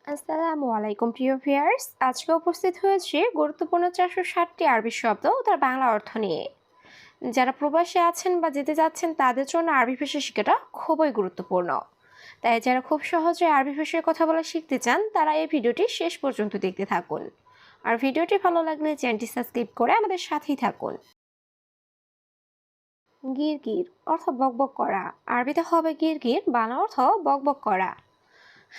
আসসালামু আলাইকুম প্রিয় ভিউয়ার্স, আজকে উপস্থিত হয়েছে গুরুত্বপূর্ণ 460টি আরবি শব্দ ও তার বাংলা অর্থ নিয়ে। যারা প্রবাসে আছেন বা যেতে যাচ্ছেন তাদের জন্য আরবি ভাষা শেখাটা খুবই গুরুত্বপূর্ণ। তাই যারা খুব সহজে আরবি ভাষায় কথা বলা শিখতে চান তারা এই ভিডিওটি শেষ পর্যন্ত দেখতে থাকুন। আর ভিডিওটি ভালো লাগলে চ্যানেলটি সাবস্ক্রাইব করে আমাদের সাথেই থাকুন। গিরগির অর্থ বকবক করা। আরবিতে হবে গিরগির, বাংলা অর্থ বকবক করা।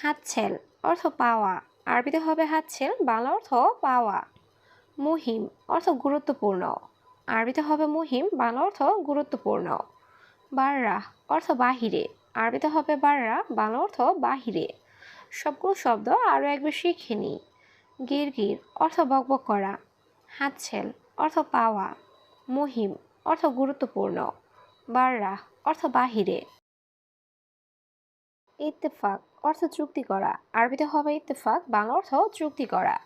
হাতছেল অর্থ পাওয়া। আরবিতে হবে হাতছেল, বাংলা অর্থ পাওয়া। মুহিম অর্থ গুরুত্বপূর্ণ। আরবিতে হবে মুহিম, বাংলা অর্থ গুরুত্বপূর্ণ। বাররা অর্থ বাহিরে। আরবিতে হবে বাররা, বাংলা অর্থ বাহিরে। সবগুলো শব্দ আরও একবার শিখে নিই। গিরগির অর্থ বকবক করা। হাতছেল অর্থ পাওয়া। মুহিম অর্থ গুরুত্বপূর্ণ। বাররা অর্থ বাহিরে। ইত্তেফাক অর্থ চুক্তি করা। আরবিতে হবে ইত্তেফাক, বাংলা অর্থ চুক্তি করা।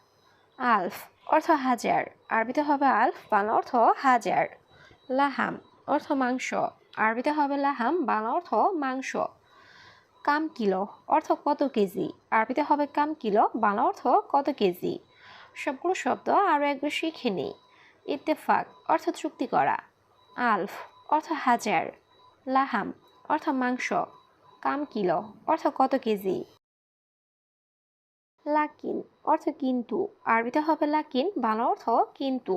আলফ অর্থ হাজার। আরবিতে হবে আলফ, বাংলা অর্থ হাজার। লাহাম অর্থ মাংস। আরবিতে হবে লাহাম, বাংলা অর্থ মাংস। কাম কিলো অর্থ কত কেজি। আরবিতে হবে কাম কিলো, বাংলা অর্থ কত কেজি। সবগুলো শব্দ আরও একবার শিখে নিই। ইত্তেফাক অর্থ চুক্তি করা। আলফ অর্থ হাজার। লাহাম অর্থ মাংস। কাম কিলো অর্থ কত কেজি। লাকিন অর্থ কিন্তু। আরবিতে হবে লাকিন, বাংলা অর্থ কিন্তু।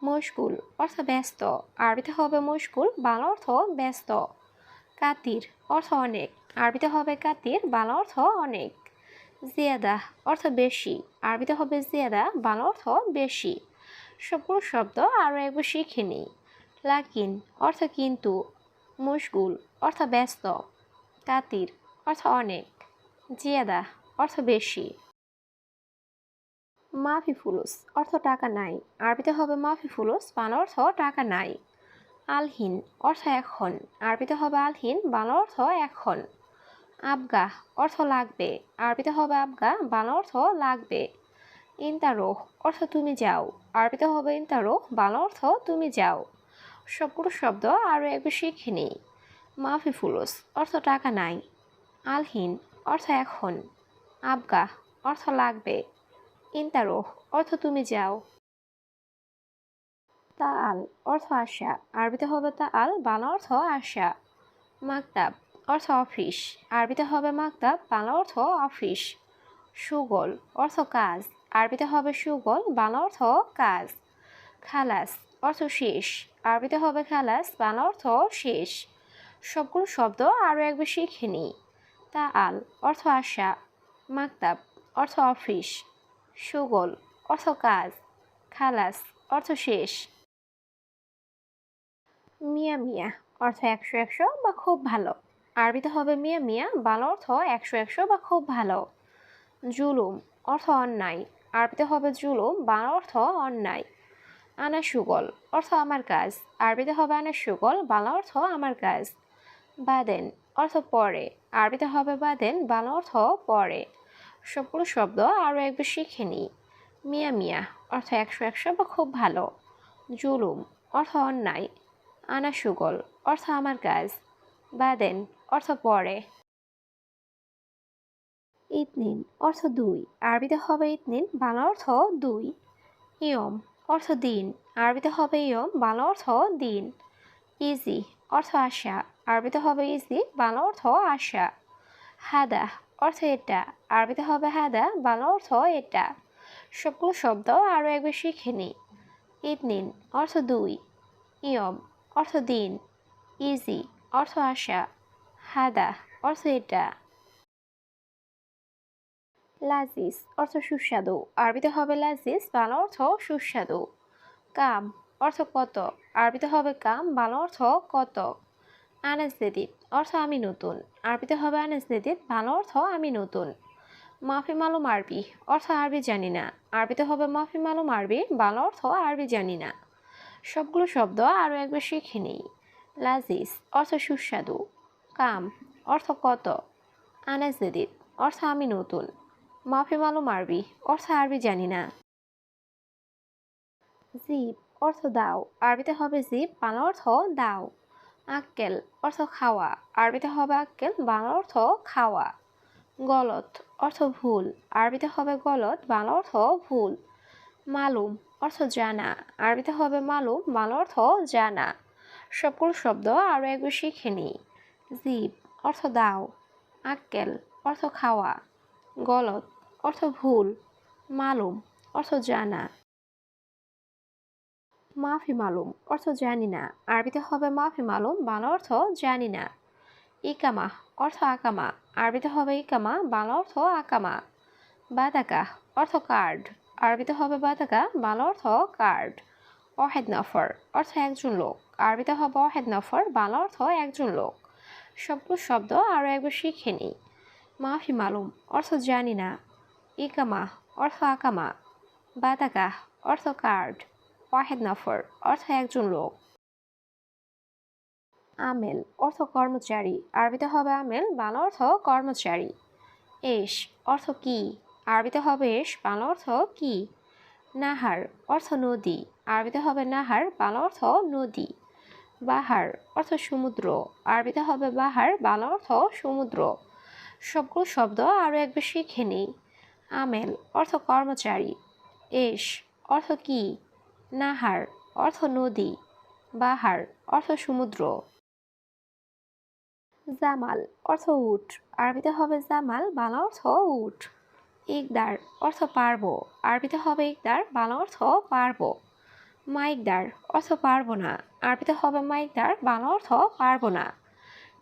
মশগুল অর্থ ব্যস্ত। আরবিতে হবে মশগুল, বাংলা অর্থ ব্যস্ত। কাতির অর্থ অনেক। আরবিতে হবে কাতির, বাংলা অর্থ অনেক। জিয়াদা অর্থ বেশি। আরবিতে হবে জিয়াদা, বাংলা অর্থ বেশি। সবগুলো শব্দ আরও একবার শিখে নিই। লাকিন অর্থ কিন্তু। মশগুল অর্থ ব্যস্ত। কাতির অর্থ অনেক। জিয়াদা অর্থ বেশি। মাফি ফুলুস অর্থ টাকা নাই। আরবিতে হবে মাফি ফুলুস, বাংলা অর্থ টাকা নাই। আলহিন অর্থ এখন। আরবিতে হবে আলহিন, বাংলা অর্থ এখন। আবগা অর্থ লাগবে। আরবিতে হবে আবগা, বাংলা অর্থ লাগবে। ইন্তারোহ অর্থ তুমি যাও। আরবিতে হবে ইন্তারোহ, বাংলা অর্থ তুমি যাও। সবগুলো শব্দ আরও একবার শিখে নিই। মাফি ফুলুস অর্থ টাকা নাই। আলহিন অর্থ এখন। আবগা অর্থ লাগবে। ইন্তারোহ অর্থ তুমি যাও। তাআল অর্থ আশা। আরবিতে হবে তাআল, বাংলা অর্থ আশা। মাকতাব অর্থ অফিস। আরবিতে হবে মাকতাব, বাংলা অর্থ অফিস। সুগল অর্থ কাজ। আরবিতে হবে সুগল, বাংলা অর্থ কাজ। খালাস অর্থ শেষ। আরবিতে হবে খালাস, বাংলা অর্থ শেষ। সবগুলো শব্দ আরও একবার শিখে নিই। তাআল অর্থ আশা। মাকতাব অর্থ অফিস। সুগল অর্থ কাজ। খালাস অর্থ শেষ। মিয়া মিয়া অর্থ একশো একশো বা খুব ভালো। আরবিতে হবে মিয়া মিয়া, বাংলা অর্থ একশো একশো বা খুব ভালো। জুলুম অর্থ অন্যায়। আরবিতে হবে জুলুম, বাংলা অর্থ অন্যায়। আনা সুগল অর্থ আমার কাজ। আরবিতে হবে আনা সুগল, বাংলা অর্থ আমার কাজ। বাদেন অর্থ পরে। আরবিতে হবে বাদেন, বাংলা অর্থ পরে। সবগুলো শব্দ আরও একবার শিখে নিই। মিয়া মিয়া অর্থ একশো একশো বা খুব ভালো। জুলুম অর্থ অন্যায়। আনা সুগল অর্থ আমার কাজ। বাদেন অর্থ পরে। ইতনিন অর্থ দুই। আরবিতে হবে ইতনিন, বাংলা অর্থ দুই। ইয়ম অর্থ দিন। আরবিতে হবে ইয়ম, বাংলা অর্থ দিন। ইজি অর্থ আশা। আরবিতে হবে ইজি, বাংলা অর্থ আশা। হাদা অর্থ এটা। আরবিতে হবে হাদা, বাংলা অর্থ এটা। সবগুলো শব্দ আরও একবার শিখে নিই। ইতনিন অর্থ দুই। ইয়ম অর্থ দিন। ইজি অর্থ আশা। হাদা অর্থ এটা। লাজিজ অর্থ সুস্বাদু। আরবিতে হবে লাজিজ, বাংলা অর্থ সুস্বাদু। কাম অর্থ কত। আরবিতে হবে কাম, বাংলা অর্থ কত। আনাস জেদিদ অর্থ আমি নতুন। আরবিতে হবে আনাস জেদিদ, বাংলা অর্থ আমি নতুন। মাফি মালুম আরবি অর্থ আরবি জানি না। আরবিতে হবে মাফি মালুম আরবি, বাংলা অর্থ আরবি জানি না। সবগুলো শব্দ আরও একবার শিখে নিই। লাজিজ অর্থ সুস্বাদু। কাম অর্থ কত। আনাস জেদিদ অর্থ আমি নতুন। মাফি মালুম আরবি অর্থ আরবি জানি না। জিব অর্থ দাও। আরবিতে হবে জিব, বাংলা অর্থ দাও। আক্কেল অর্থ খাওয়া। আরবিতে হবে আক্কেল, বাংলা অর্থ খাওয়া। গলত অর্থ ভুল, আরবিতে হবে গলত, বাংলা অর্থ ভুল। মালুম অর্থ জানা, আরবিতে হবে মালুম, বাংলা অর্থ জানা। সবগুলো শব্দ আরও একবার শিখে নিই। জিব অর্থ দাও, আক্কেল অর্থ খাওয়া, গলত অর্থ ভুল, মালুম অর্থ জানা। মাফি মালুম অর্থ জানি না, আরবিতে হবে মাফি মালুম, বাংলা অর্থ জানি না। ইকামা অর্থ আকামা, আরবিতে হবে ইকামা, বাংলা অর্থ আকামা। বাদাকা অর্থ কার্ড, আরবিতে হবে বাদাকা, বাংলা অর্থ কার্ড। ওয়াহেদ নফর অর্থ একজন লোক, আরবিতে হবে ওয়াহেদ নফর, বাংলা অর্থ একজন লোক। সবগুলো শব্দ আরও একবার শিখে নিই। মাফি মালুম অর্থ জানি না, ইকামা অর্থ আকামা, বাদাকা অর্থ কার্ড, ওয়াহেদ নফর অর্থ একজন লোক। আমেল অর্থ কর্মচারী, আরবিতে হবে আমেল, বাংলা অর্থ কর্মচারী। এশ অর্থ কি, আরবিতে হবে এশ, বাংলা অর্থ কি। নাহার অর্থ নদী, আরবিতে হবে নাহার, বাংলা অর্থ নদী। বাহার অর্থ সমুদ্র, আরবিতে হবে বাহার, বাংলা অর্থ সমুদ্র। সবগুলো শব্দ আরও একবার শিখে নিই। আমেল অর্থ কর্মচারী, এশ অর্থ কি, নাহার অর্থ নদী, বাহার অর্থ সমুদ্র। জামাল অর্থ উট, আরবিতে হবে জামাল, বাংলা অর্থ উট। ইকদার অর্থ পারবো, আরবিতে হবে ইকদার, বাংলা অর্থ পারবো। মাইকদার অর্থ পারবো না, আরবিতে হবে মাইকদার, বাংলা অর্থ পারবো না।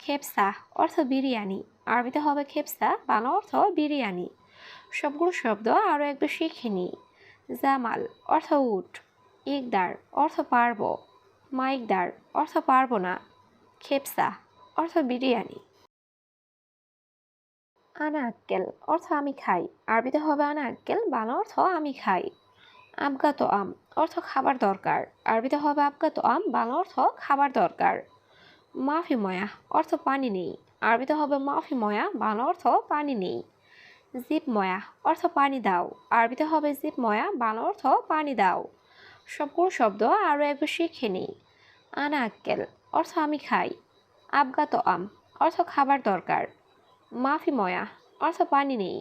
খেপসা অর্থ বিরিয়ানি, আরবিতে হবে খেপসা, বাংলা অর্থ বিরিয়ানি। সবগুলো শব্দ আরও একবার শিখে নিই। জামাল অর্থ উট, ইকদার অর্থ পারবো, মাইকদার অর্থ পারবো না, খেপসা অর্থ বিরিয়ানি। আনা আক্কেল অর্থ আমি খাই, আরবিতে হবে আনা আক্কেল, বাংলা অর্থ আমি খাই। আবগাত আম অর্থ খাবার দরকার, আরবিতে হবে আবগাত আম, বাংলা অর্থ খাবার দরকার। মাফি ময়া অর্থ পানি নেই, আরবিতে হবে মাফি ময়া, বাংলা অর্থ পানি নেই। জিপ ময়া অর্থ পানি দাও, আরবিতে হবে জিপ ময়া, বাংলা অর্থ পানি দাও। সবগুলো শব্দ আরও একবার শিখে নিই। আনা আক্কেল অর্থ আমি খাই, আবগাত আম অর্থ খাবার দরকার, মাফি ময়া অর্থ পানি নেই,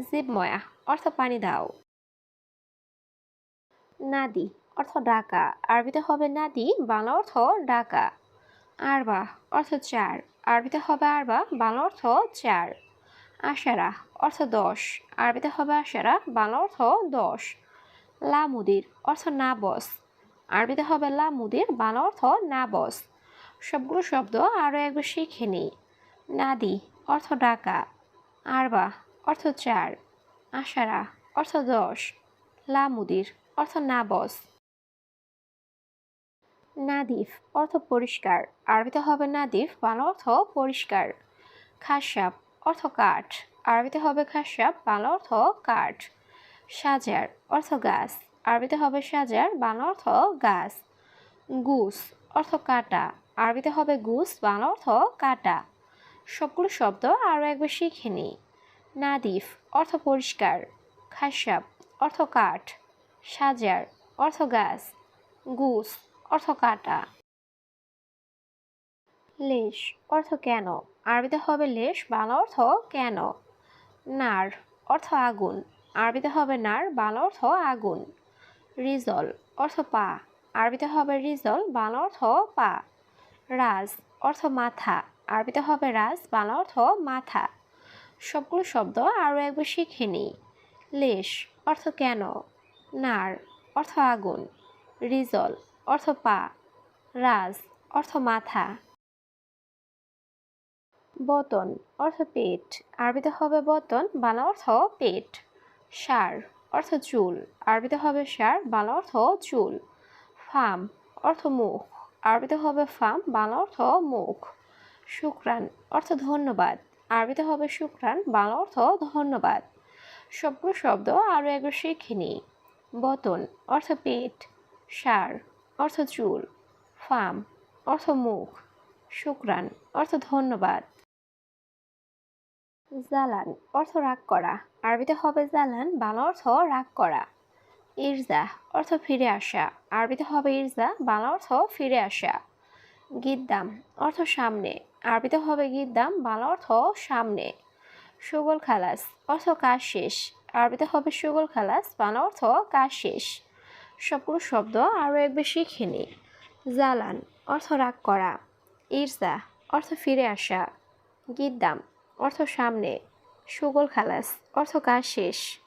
জিব ময়া অর্থ পানি দাও। নাদি অর্থ ডাকা, আরবিতে হবে নাদি, বাংলা অর্থ ডাকা। আরবা অর্থ চার, আরবিতে হবে আরবা, বাংলা অর্থ চার। আশারা অর্থ 10, আরবিতে হবে আশারা, বাংলা অর্থ 10। লা মুদির অর্থ না বস, আরবিতে হবে লা মুদির, বাংলা অর্থ না বস। সবগুলো শব্দ আরও একবার শিখে নিই। নাদি অর্থ ডাকা, আরবা অর্থ চার, আশারা অর্থ 10, লা মুদির অর্থ না বস। নাদিফ অর্থ পরিষ্কার, আরবিতে হবে নাদিফ, বাংলা অর্থ পরিষ্কার। খাসাব অর্থ কাঠ, আরবিতে হবে খাসাব, বাংলা অর্থ কাঠ। সাজার অর্থ গাছ, আরবিতে হবে সাজার, বাংলা অর্থ গাছ। গুস অর্থ কাটা, আরবিতে হবে গুস, বাংলা অর্থ কাটা। সবগুলো শব্দ আরও একবার শিখে নিই। নাদিফ অর্থ পরিষ্কার, খাসাব অর্থ কাঠ, সাজার অর্থ গাছ, গুস অর্থ কাটা। লেশ অর্থ কেন, আরবিতে হবে লেশ, বাংলা অর্থ কেন। নার অর্থ আগুন, আরবিতে হবে নার, বাংলা অর্থ আগুন। রিজল অর্থ পা, আরবিতে হবে রিজল, বাংলা অর্থ পা। রাজ অর্থ মাথা, আরবিতে হবে রাজ, বাংলা অর্থ মাথা। সবগুলো শব্দ আরও একবার শিখে নিই। লেশ অর্থ কেন, নার অর্থ আগুন, রিজল অর্থ পা, রাজ অর্থ মাথা। বতন অর্থ পেট, আরবিতে হবে বতন, বাংলা অর্থ পেট। ষাঁড় অর্থ চুল, আরবিতে হবে ষাঁড়, বাংলা অর্থ চুল। ফাম অর্থ মুখ, আরবিতে হবে ফাম, বাংলা অর্থ মুখ। শুক্রান অর্থ ধন্যবাদ, আরবিতে হবে শুক্রান, বাংলা অর্থ ধন্যবাদ। সবগুলো শব্দ আরও একবার শিখে নিই। বতন অর্থ পেট, ষাঁড় অর্থ চুল, ফাম অর্থ মুখ, শুক্রান অর্থ ধন্যবাদ। জালান অর্থ রাগ করা, আরবিতে হবে জালান, বাংলা অর্থ রাগ করা। ইরজা অর্থ ফিরে আসা, আরবিতে হবে ইরজা, বাংলা অর্থ ফিরে আসা। গিদ্দাম অর্থ সামনে, আরবিতে হবে গিদ্দাম, বাংলা অর্থ সামনে। সুগল খালাস অর্থ কাজ শেষ। আরবিতে হবে সুগল খালাস, বাংলা অর্থ কাজ শেষ। সবগুলো শব্দ আরও একবার শিখে নিই। জালান অর্থ রাগ করা। ইরজা অর্থ ফিরে আসা। গিদ্দাম অর্থ সামনে। সুগল খালাস অর্থ কাজ শেষ।